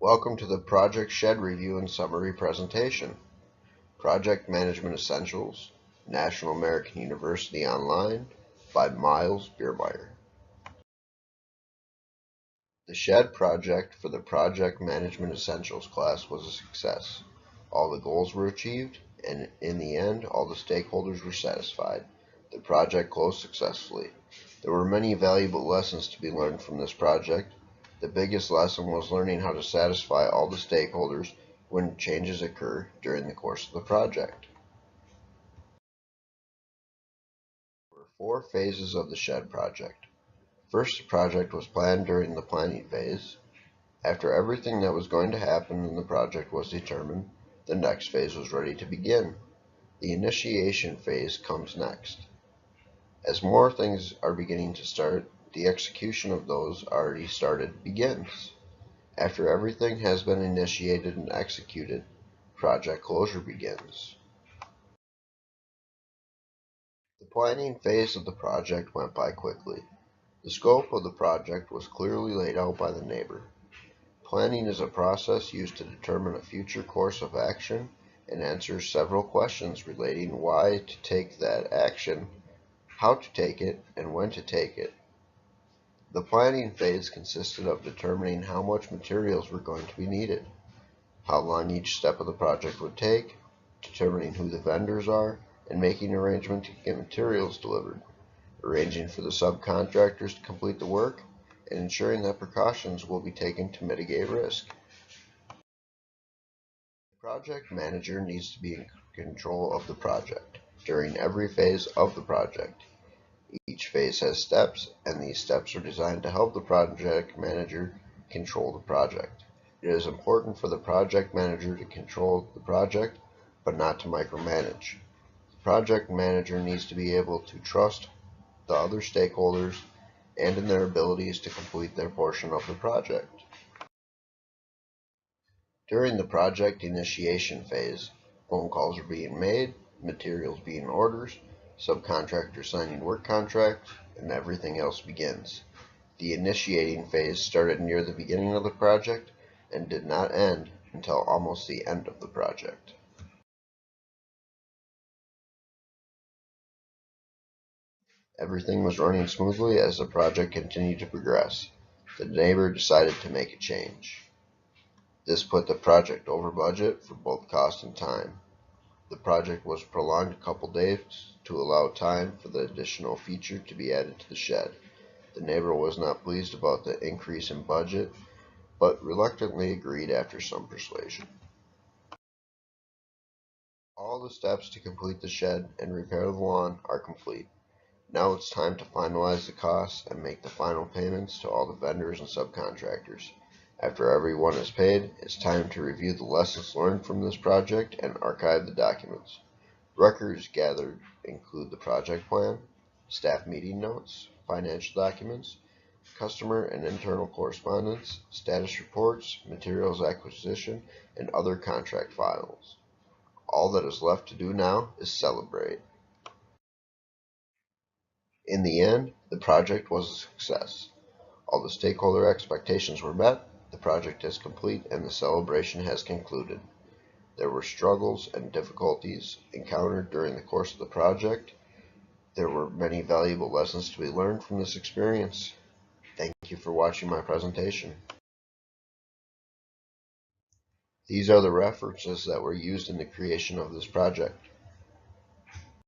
Welcome to the Project Shed Review and Summary Presentation. Project Management Essentials, National American University Online by Miles Biermeyer. The Shed project for the Project Management Essentials class was a success. All the goals were achieved, and in the end, all the stakeholders were satisfied. The project closed successfully. There were many valuable lessons to be learned from this project. The biggest lesson was learning how to satisfy all the stakeholders when changes occur during the course of the project. There were 4 phases of the Shed project. First, the project was planned during the planning phase. After everything that was going to happen in the project was determined, the next phase was ready to begin. The initiation phase comes next. As more things are beginning to start, the execution of those already started begins. After everything has been initiated and executed, project closure begins. The planning phase of the project went by quickly. The scope of the project was clearly laid out by the neighbor. Planning is a process used to determine a future course of action and answers several questions relating why to take that action, how to take it, and when to take it. The planning phase consisted of determining how much materials were going to be needed, how long each step of the project would take, determining who the vendors are, and making arrangements to get materials delivered, arranging for the subcontractors to complete the work, and ensuring that precautions will be taken to mitigate risk. The project manager needs to be in control of the project during every phase of the project. Each phase has steps, and these steps are designed to help the project manager control the project. It is important for the project manager to control the project, but not to micromanage. The project manager needs to be able to trust the other stakeholders and in their abilities to complete their portion of the project. During the project initiation phase, phone calls are being made, materials being ordered, subcontractors signing work contracts, and everything else begins. The initiating phase started near the beginning of the project and did not end until almost the end of the project. Everything was running smoothly as the project continued to progress. The neighbor decided to make a change. This put the project over budget for both cost and time. The project was prolonged a couple days to allow time for the additional feature to be added to the shed. The neighbor was not pleased about the increase in budget, but reluctantly agreed after some persuasion. All the steps to complete the shed and repair the lawn are complete. Now it's time to finalize the costs and make the final payments to all the vendors and subcontractors. After everyone is paid, it's time to review the lessons learned from this project and archive the documents. Records gathered include the project plan, staff meeting notes, financial documents, customer and internal correspondence, status reports, materials acquisition, and other contract files. All that is left to do now is celebrate. In the end, the project was a success. All the stakeholder expectations were met, the project is complete, and the celebration has concluded. There were struggles and difficulties encountered during the course of the project. There were many valuable lessons to be learned from this experience. Thank you for watching my presentation. These are the references that were used in the creation of this project.